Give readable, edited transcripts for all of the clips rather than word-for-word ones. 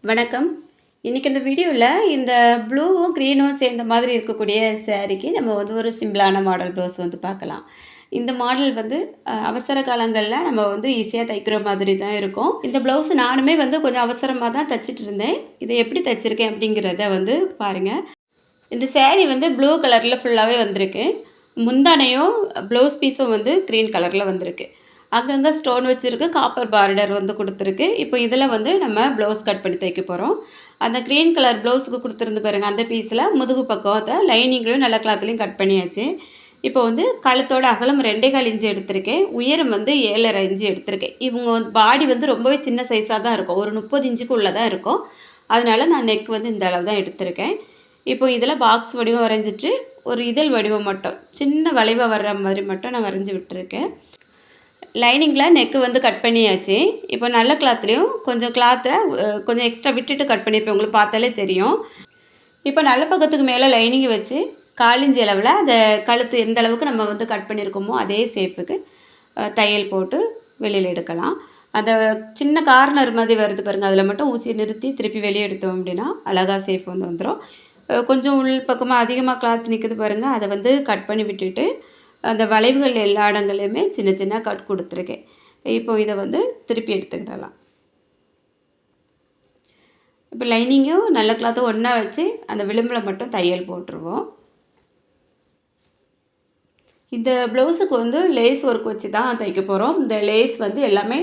வணக்கம். இன்றைக்கி இந்த வீடியோவில் இந்த ப்ளூவும் க்ரீனும் சேர்ந்த மாதிரி இருக்கக்கூடிய சாரீக்கு நம்ம வந்து ஒரு சிம்பிளான மாடல் ப்ளவுஸ் வந்து பார்க்கலாம். இந்த மாடல் வந்து அவசர காலங்களில் நம்ம வந்து ஈஸியாக தைக்கிற மாதிரி தான் இருக்கும். இந்த ப்ளவுஸ் நானுமே வந்து கொஞ்சம் அவசரமாக தான் தைச்சிட்டு இருந்தேன். இதை எப்படி தைச்சிருக்கேன் அப்படிங்கிறத வந்து பாருங்கள். இந்த சாரீ வந்து ப்ளூ கலரில் ஃபுல்லாகவே வந்திருக்கு. முந்தானையும் ப்ளவுஸ் பீஸும் வந்து க்ரீன் கலரில் வந்திருக்கு. அங்கங்கே ஸ்டோன் வச்சுருக்கு, காப்பர் பார்டர் வந்து கொடுத்துருக்கு. இப்போ இதில் வந்து நம்ம ப்ளவுஸ் கட் பண்ணி தைக்க போகிறோம். அந்த க்ரீன் கலர் ப்ளவுஸுக்கு கொடுத்துருந்து பாருங்கள், அந்த பீஸில் முதுகு பக்கத்தை லைனிங்லையும் நல்ல கிளாத்லையும் கட் பண்ணியாச்சு. இப்போ வந்து கழுத்தோட அகலம் 2.25 இன்ச்சு எடுத்திருக்கேன். உயரம் வந்து 7.5 இன்ச்சு எடுத்திருக்கேன். இவங்க வந்து பாடி வந்து ரொம்பவே சின்ன சைஸாக தான் இருக்கும். ஒரு 30 இன்ச்சுக்கு உள்ளே தான் இருக்கும். அதனால நான் நெக் வந்து இந்த அளவு தான் எடுத்திருக்கேன். இப்போ இதில் பாக்ஸ் வடிவம் வரைஞ்சிட்டு ஒரு இதழ் வடிவம் மட்டும் சின்ன வளைவாக வர்ற மாதிரி மட்டும் நான் வரைஞ்சி விட்டுருக்கேன். லைனிங்கில் நெக்கு வந்து கட் பண்ணியாச்சு. இப்போ நல்ல கிளாத்லேயும் கொஞ்சம் கிளாத்தை கொஞ்சம் எக்ஸ்ட்ரா விட்டுட்டு கட் பண்ணியிருப்பேன், உங்களுக்கு பார்த்தாலே தெரியும். இப்போ நல்ல பக்கத்துக்கு மேலே லைனிங்கை வச்சு 1/4 இன்ச் அளவில் அந்த கழுத்து எந்த அளவுக்கு நம்ம வந்து கட் பண்ணியிருக்கோமோ அதே ஷேப்புக்கு தையல் போட்டு வெளியில் எடுக்கலாம். அந்த சின்ன கார்னர் மாதிரி வருது பாருங்கள், அதில் மட்டும் ஊசியை நிறுத்தி திருப்பி வெளியே எடுத்தோம் அப்படின்னா அழகாக ஷேப் வந்து வந்துடும். கொஞ்சம் உள் பக்கமாக அதிகமாக கிளாத் நிற்குது பாருங்கள், அதை வந்து கட் பண்ணி விட்டுட்டு அந்த வளைவுகள் எல்லா இடங்களையுமே சின்ன சின்ன கட் கொடுத்துருக்கேன். இப்போ இதை வந்து திருப்பி எடுத்துக்கிடலாம். இப்போ லைனிங்கும் நல்ல கிளாத்தும் ஒன்றா வச்சு அந்த விளிம்பில் மட்டும் தையல் போட்டுருவோம். இந்த ப்ளவுஸுக்கு வந்து லேஸ் ஒர்க் வச்சு தான் தைக்க போகிறோம். இந்த லேஸ் வந்து எல்லாமே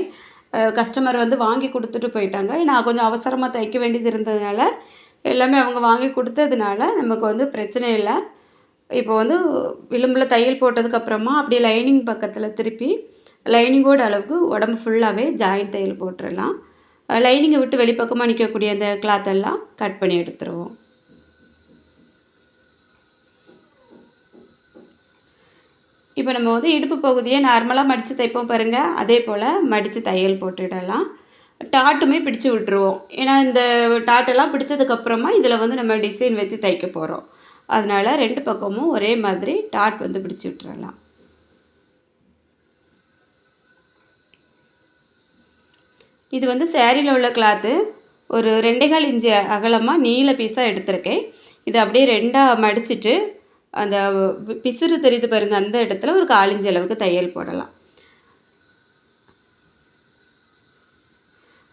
கஸ்டமர் வந்து வாங்கி கொடுத்துட்டு போயிட்டாங்க. நான் கொஞ்சம் அவசரமாக தைக்க வேண்டியது இருந்ததுனால எல்லாமே அவங்க வாங்கி கொடுத்ததுனால நமக்கு வந்து பிரச்சனை இல்லை. இப்போ வந்து விளிம்பில் தையல் போட்டதுக்கப்புறமா அப்படியே லைனிங் பக்கத்தில் திருப்பி லைனிங்கோட அளவுக்கு உடம்பு ஃபுல்லாகவே ஜாயிண்ட் தையல் போட்டுடலாம். லைனிங்கை விட்டு வெளிப்பக்கமாக நிற்கக்கூடிய அந்த கிளாத்தெல்லாம் கட் பண்ணி எடுத்துருவோம். இப்போ நம்ம வந்து இடுப்பு பகுதியை நார்மலாக மடித்து தைப்போம் பாருங்கள், அதே போல் மடித்து தையல் போட்டுடலாம். டாட்டுமே பிடிச்சி விட்டுருவோம். ஏன்னா இந்த டாட்டெல்லாம் பிடிச்சதுக்கப்புறமா இதில் வந்து நம்ம டிசைன் வச்சு தைக்க போகிறோம். அதனால் 2 பக்கமும் ஒரே மாதிரி டாட் வந்து பிடிச்சி விட்டுறலாம். இது வந்து சேரீயில் உள்ள கிளாத்து ஒரு 2.25 இன்ச்சு அகலமாக நீல பீஸாக எடுத்திருக்கேன். இதை அப்படியே 2ஆக மடிச்சுட்டு அந்த பிசுறு தெரியுது பாருங்கள், அந்த இடத்துல ஒரு 1/4 இன்ச்சு அளவுக்கு தையல் போடலாம்.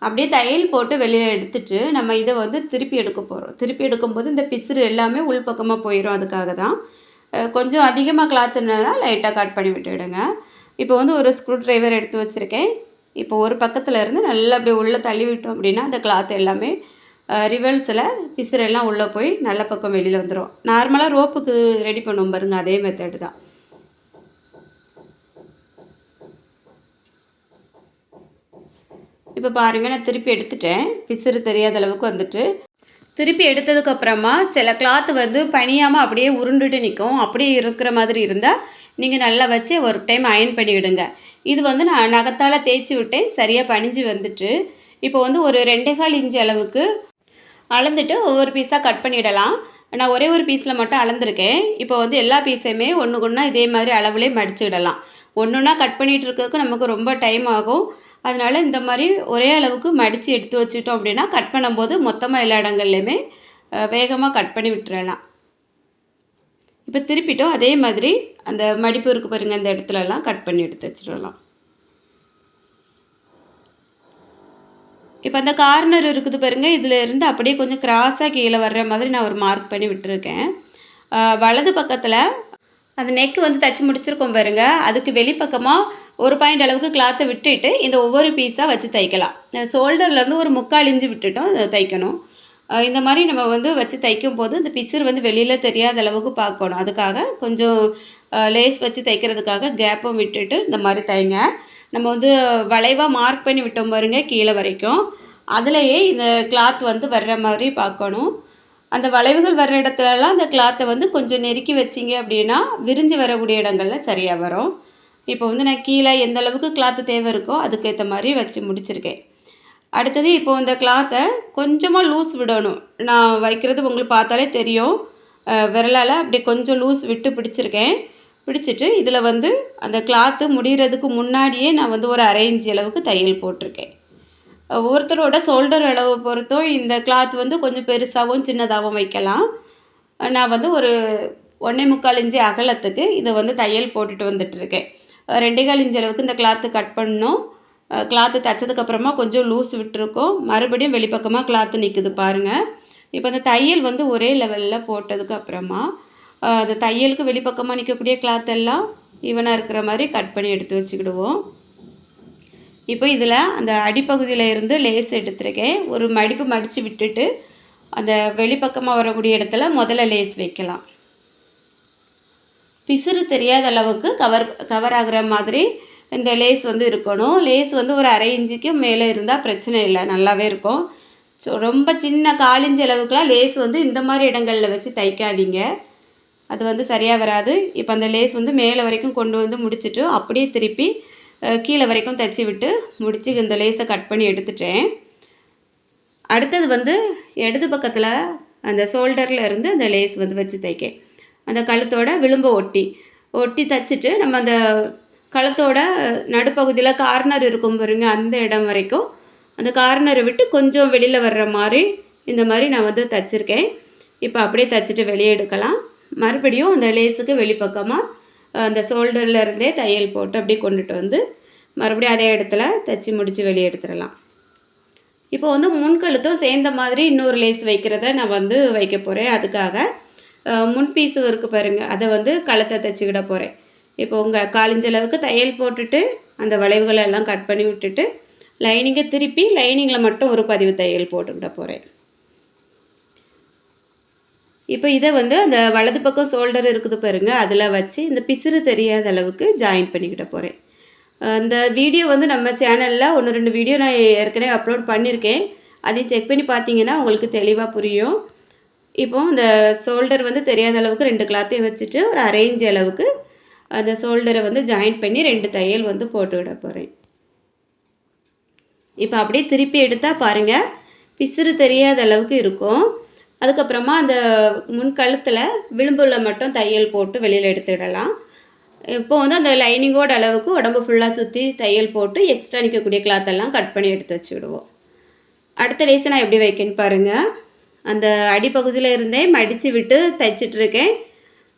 அப்படியே தையல் போட்டு வெளியே எடுத்துட்டு நம்ம இதை வந்து திருப்பி எடுக்க போகிறோம். திருப்பி எடுக்கும்போது இந்த பிசுறு எல்லாமே உள் பக்கமாக போயிடும். அதுக்காக தான் கொஞ்சம் அதிகமாக கிளாத்துனா லைட்டாக கட் பண்ணி விட்டுவிடுங்க. இப்போ வந்து ஒரு ஸ்க்ரூ ட்ரைவர் எடுத்து வச்சுருக்கேன். இப்போ ஒரு பக்கத்தில் இருந்து நல்லா அப்படியே உள்ளே தள்ளி விட்டோம் அப்படின்னா அந்த கிளாத் எல்லாமே ரிவர்ஸில் பிசுறு எல்லாம் உள்ளே போய் நல்ல பக்கம் வெளியில் வந்துடும். நார்மலாக ரோப்புக்கு ரெடி பண்ணுவோம் பாருங்கள், அதே மெத்தடு தான். இப்போ பாருங்கள், நான் திருப்பி எடுத்துட்டேன். பிசுறு தெரியாத அளவுக்கு வந்துட்டு திருப்பி எடுத்ததுக்கப்புறமா சில கிளாத்து வந்து பனியாமல் அப்படியே உருண்டுட்டு நிற்கும். அப்படியே இருக்கிற மாதிரி இருந்தால் நீங்கள் நல்லா வச்சு ஒரு டைம் அயன் பண்ணி விடுங்க. இது வந்து நான் நகத்தால் தேய்ச்சி விட்டேன், சரியாக பனிஞ்சு வந்துட்டு. இப்போ வந்து ஒரு 2.25 இன்ச்சு அளவுக்கு அளந்துட்டு ஒவ்வொரு பீஸாக கட் பண்ணிடலாம். நான் ஒரே ஒரு பீஸில் மட்டும் அளந்துருக்கேன். இப்போ வந்து எல்லா பீஸையுமே ஒன்றுக்கு ஒன்றா இதே மாதிரி அளவுலேயே மடிச்சுவிடலாம். ஒன்றுன்னா கட் பண்ணிகிட்டு இருக்கிறதுக்கு நமக்கு ரொம்ப டைம் ஆகும். அதனால் இந்த மாதிரி ஒரே அளவுக்கு மடித்து எடுத்து வச்சுட்டோம் அப்படின்னா கட் பண்ணும்போது மொத்தமாக எல்லா இடங்கள்லையுமே வேகமாக கட் பண்ணி விட்டுறலாம். இப்போ திருப்பிட்டோம், அதே மாதிரி அந்த மடிப்பு இருக்குது பாருங்கள், இந்த இடத்துலலாம் கட் பண்ணி எடுத்து வச்சிடலாம். இப்போ அந்த கார்னர் இருக்குது பாருங்கள், இதில் இருந்து அப்படியே கொஞ்சம் கிராஸாக கீழே வர்ற மாதிரி நான் ஒரு மார்க் பண்ணி விட்டுருக்கேன். வலது பக்கத்தில் அந்த நெக்கு வந்து தைச்சி முடிச்சிருக்கோம் பாருங்கள், அதுக்கு வெளிப்பக்கமாக ஒரு பாயிண்ட் அளவுக்கு கிளாத்தை விட்டுட்டு இந்த ஒவ்வொரு பீஸாக வச்சு தைக்கலாம். ஷோல்டர்லேருந்து ஒரு 3/4 இன்ச்சு விட்டுட்டோம் தைக்கணும். இந்த மாதிரி நம்ம வந்து வச்சு தைக்கும் போது இந்த பிசுறு வந்து வெளியில் தெரியாத அளவுக்கு பார்க்கணும். அதுக்காக கொஞ்சம் லேஸ் வச்சு தைக்கிறதுக்காக கேப்பும் விட்டுட்டு இந்த மாதிரி தைங்க. நம்ம வந்து வளைவாக மார்க் பண்ணி விட்டோம் பாருங்க கீழே வரைக்கும், அதுலேயே இந்த கிளாத் வந்து வர்ற மாதிரி பார்க்கணும். அந்த வளைவுகள் வர்ற இடத்துலலாம் அந்த கிளாத்தை வந்து கொஞ்சம் நெருக்கி வச்சிங்க அப்படின்னா விரிஞ்சு வரக்கூடிய இடங்களில் சரியாக வரும். இப்போ வந்து நான் கீழே எந்த அளவுக்கு கிளாத்து தேவை இருக்கோ அதுக்கேற்ற மாதிரி வச்சு முடிச்சிருக்கேன். அடுத்தது இப்போ இந்த கிளாத்தை கொஞ்சமாக லூஸ் விடணும். நான் வைக்கிறது உங்களுக்கு பார்த்தாலே தெரியும். விரலால் அப்படி கொஞ்சம் லூஸ் விட்டு பிடிச்சிருக்கேன். பிடிச்சிட்டு இதில் வந்து அந்த கிளாத்து முடிகிறதுக்கு முன்னாடியே நான் வந்து ஒரு 1/2 இன்ச்சு அளவுக்கு தையல் போட்டிருக்கேன். ஒவ்வொருத்தரோட ஷோல்டர் அளவு பொறுத்தும் இந்த கிளாத் வந்து கொஞ்சம் பெருசாகவும் சின்னதாகவும் வைக்கலாம். நான் வந்து ஒரு 1 1/4 இன்ச்சு அகலத்துக்கு இதை வந்து தையல் போட்டுட்டு வந்துட்டுருக்கேன். 2 1/4 இன்ச் அளவுக்கு இந்த கிளாத்து கட் பண்ணணும். கிளாத்து தைச்சதுக்கப்புறமா கொஞ்சம் லூஸ் விட்டுருக்கோம். மறுபடியும் வெளிப்பக்கமாக கிளாத்து நிற்குது பாருங்கள். இப்போ அந்த தையல் வந்து ஒரே லெவலில் போட்டதுக்கு அப்புறமா அந்த தையலுக்கு வெளிப்பக்கமாக நிற்கக்கூடிய கிளாத் எல்லாம் ஈவனாக இருக்கிற மாதிரி கட் பண்ணி எடுத்து வச்சுக்கிடுவோம். இப்போ இதில் அந்த அடிப்பகுதியில் இருந்து லேஸ் எடுத்துருக்கேன். ஒரு மடிப்பு மடித்து விட்டுட்டு அந்த வெளிப்பக்கமாக வரக்கூடிய இடத்துல முதல்ல லேஸ் வைக்கலாம். பிசுறு தெரியாத அளவுக்கு கவர் ஆகிற மாதிரி இந்த லேஸ் வந்து இருக்கணும். லேஸ் வந்து ஒரு 1/2 இன்ச்சுக்கு மேலே இருந்தால் பிரச்சனை இல்லை, நல்லாவே இருக்கும். ரொம்ப சின்ன 1/4 இன்ச் அளவுக்குலாம் லேஸ் வந்து இந்த மாதிரி இடங்களில் வச்சு தைக்காதீங்க, அது வந்து சரியாக வராது. இப்போ அந்த லேஸ் வந்து மேலே வரைக்கும் கொண்டு வந்து முடிச்சுட்டு அப்படியே திருப்பி கீழே வரைக்கும் தைச்சி விட்டு முடித்து இந்த லேஸை கட் பண்ணி எடுத்துட்டேன். அடுத்தது வந்து இடது பக்கத்தில் அந்த ஷோல்டரில் இருந்து அந்த லேஸ் வந்து வச்சு தைக்கேன். அந்த கழுத்தோட விளிம்பை ஒட்டி தைச்சிட்டு நம்ம அந்த கழுத்தோட நடுப்பகுதியில் கார்னர் இருக்கும் பாருங்க, அந்த இடம் வரைக்கும் அந்த கார்னரை விட்டு கொஞ்சம் வெளியில் வர்ற மாதிரி இந்த மாதிரி நான் வந்து தைச்சிருக்கேன். இப்போ அப்படியே தைச்சிட்டு வெளியே எடுக்கலாம். மறுபடியும் அந்த லேஸுக்கு வெளிப்பக்கமாக அந்த ஷோல்டரில் இருந்தே தையல் போட்டு அப்படியே கொண்டுட்டு வந்து மறுபடியும் அதே இடத்துல தைச்சி முடித்து வெளியே எடுத்துடலாம். இப்போ வந்து முன்கழுத்தும் சேர்ந்த மாதிரி இன்னொரு லேஸ் வைக்கிறத நான் வந்து வைக்க போகிறேன். அதுக்காக முன் பீஸு இருக்குது பாருங்கள், அதை வந்து கழுத்தை தைச்சிக்கிட போகிறேன். இப்போ உங்கள் 1/4 இன்ச் அளவுக்கு தையல் போட்டுட்டு அந்த வளைவுகளை எல்லாம் கட் பண்ணி விட்டுட்டு லைனிங்கை திருப்பி லைனிங்கில் மட்டும் ஒரு பதிவு தையல் போட்டுக்கிட போகிறேன். இப்போ இதை வந்து அந்த வலது பக்கம் ஷோல்டர் இருக்குது பாருங்கள், அதில் வச்சு இந்த பிசுறு தெரியாத அளவுக்கு ஜாயின் பண்ணிக்கிட போகிறேன். இந்த வீடியோ வந்து நம்ம சேனலில் 1 2 வீடியோ நான் ஏற்கனவே அப்லோட் பண்ணியிருக்கேன். அதையும் செக் பண்ணி பார்த்தீங்கன்னா உங்களுக்கு தெளிவாக புரியும். இப்போது இந்த ஷோல்டர் வந்து தெரியாத அளவுக்கு 2 கிளாத்தையும் வச்சுட்டு ஒரு 1/2 இன்ச் அளவுக்கு அந்த ஷோல்டரை வந்து ஜாயின் பண்ணி 2 தையல் வந்து போட்டுவிட போகிறேன். இப்போ அப்படியே திருப்பி எடுத்தால் பாருங்கள், பிசுறு தெரியாத அளவுக்கு இருக்கும். அதுக்கப்புறமா அந்த முன் கழுத்தில் விளிம்பில் மட்டும் தையல் போட்டு வெளியில் எடுத்துடலாம். இப்போ வந்து அந்த லைனிங்கோட அளவுக்கு உடம்பு ஃபுல்லாக சுற்றி தையல் போட்டு எக்ஸ்ட்ரா நிற்கக்கூடிய கிளாத்தெல்லாம் கட் பண்ணி எடுத்து வச்சுக்கிடுவோம். அடுத்த லேஸை நான் எப்படி வைக்கேன்னு பாருங்கள். அந்த அடிப்பகுதியில் இருந்தே மடித்து விட்டு தைச்சிட்ருக்கேன்.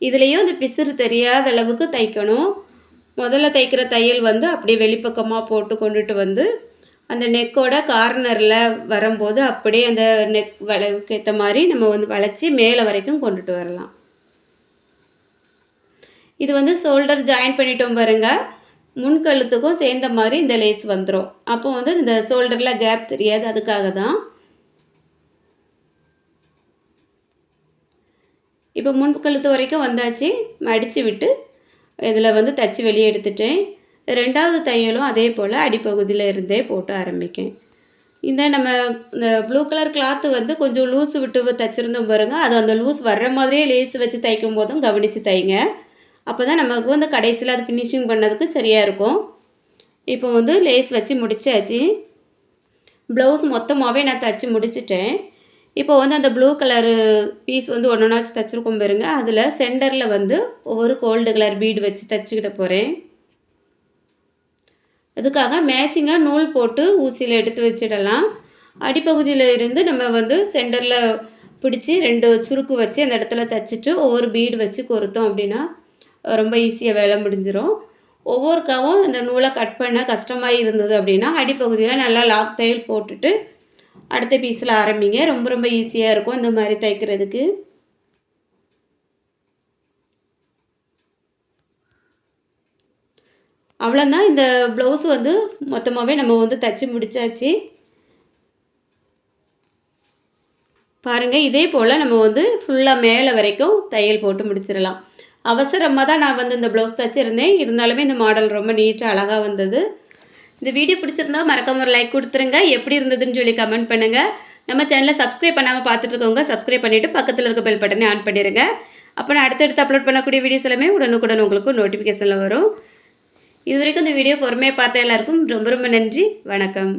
இதுலேயும் அந்த பிசுறு தெரியாத அளவுக்கு தைக்கணும். முதல்ல தைக்கிற தையல் வந்து அப்படியே வெளிப்பக்கமாக போட்டு கொண்டுட்டு வந்து அந்த நெக்கோட கார்னரில் வரும்போது அப்படியே அந்த நெக் வளைவுக்கு ஏற்ற மாதிரி நம்ம வந்து வளைச்சி மேலே வரைக்கும் கொண்டுட்டு வரலாம். இது வந்து ஷோல்டர் ஜாயின் பண்ணிட்டோம் பாருங்கள், முன்கழுத்துக்கும் சேர்ந்த மாதிரி இந்த லேஸ் வந்துடும். அப்போ வந்து இந்த ஷோல்டரில் கேப் தெரியாது, அதுக்காக தான். இப்போ முன்கழுத்து வரைக்கும் வந்தாச்சு, மடித்து விட்டு இதில் வந்து தைச்சி வெளியே எடுத்துட்டேன். 2வது தையலும் அதே போல் அடிப்பகுதியில் இருந்தே போட்டு ஆரம்பிக்கேன். நம்ம இந்த ப்ளூ கலர் கிளாத்து வந்து கொஞ்சம் லூஸ் விட்டு தைச்சிருந்தோம் பாருங்கள், அது அந்த லூஸ் வர்ற மாதிரியே லேஸ் வச்சு தைக்கும் போதும் கவனித்து தைங்க. அப்போ தான் நமக்கு வந்து கடைசியில் அது ஃபினிஷிங் பண்ணதுக்கு சரியாக இருக்கும். இப்போ வந்து லேஸ் வச்சு முடிச்சாச்சு. ப்ளவுஸ் மொத்தமாகவே நான் தைச்சி முடிச்சிட்டேன். இப்போ வந்து அந்த ப்ளூ கலரு பீஸ் வந்து ஒன்றாச்சு தைச்சிருக்கோம் பாருங்க, அதில் சென்டரில் வந்து ஒவ்வொரு கோல்டு கலர் பீடு வச்சு தைச்சிக்கிட போகிறேன். அதுக்காக மேட்சிங்காக நூல் போட்டு ஊசியில் எடுத்து வச்சிடலாம். அடிப்பகுதியில் இருந்து நம்ம வந்து சென்டரில் பிடிச்சி 2 சுருக்கு வச்சு அந்த இடத்துல தைச்சிட்டு ஒவ்வொரு பீடு வச்சு கொறுத்தோம் அப்படின்னா ரொம்ப ஈஸியாக வேலை முடிஞ்சிடும். ஒவ்வொருக்காவும் இந்த நூலை கட் பண்ண கஷ்டமாக இருந்தது அப்படின்னா அடிப்பகுதியில் நல்லா லாக் தையல் போட்டுட்டு அடுத்த பீஸில் ஆரம்பிங்க. ரொம்ப ரொம்ப ஈஸியாக இருக்கும் இந்த மாதிரி தைக்கிறதுக்கு. அவ்வளோதான், இந்த ப்ளவுஸ் வந்து மொத்தமாகவே நம்ம வந்து தைச்சி முடிச்சாச்சு. பாருங்கள், இதே போல் நம்ம வந்து ஃபுல்லாக மேலே வரைக்கும் தையல் போட்டு முடிச்சிடலாம். அவசரமாக தான் நான் வந்து இந்த ப்ளவுஸ் தைச்சிருந்தேன், இருந்தாலுமே இந்த மாடல் ரொம்ப நீட்டாக அழகாக வந்தது. இந்த வீடியோ பிடிச்சிருந்தா மறக்காம ஒரு லைக் கொடுத்துருங்க. எப்படி இருந்ததுன்னு சொல்லி கமெண்ட் பண்ணுங்கள். நம்ம சேனலை சப்ஸ்கிரைப் பண்ணாமல் பார்த்துட்டு இருக்கவங்க சப்ஸ்கிரைப் பண்ணிவிட்டு பக்கத்தில் இருக்க பெல் பட்டனை ஆன் பண்ணிடுங்க. அப்போ நான் அடுத்தடுத்து அப்லோட் பண்ணக்கூடிய வீடியோஸ் எல்லாமே உடனுக்குடன் உங்களுக்கு நோட்டிஃபிகேஷனில் வரும். இது வரைக்கும் இந்த வீடியோ பொறுமையாக பார்த்த எல்லாருக்கும் ரொம்ப ரொம்ப நன்றி. வணக்கம்.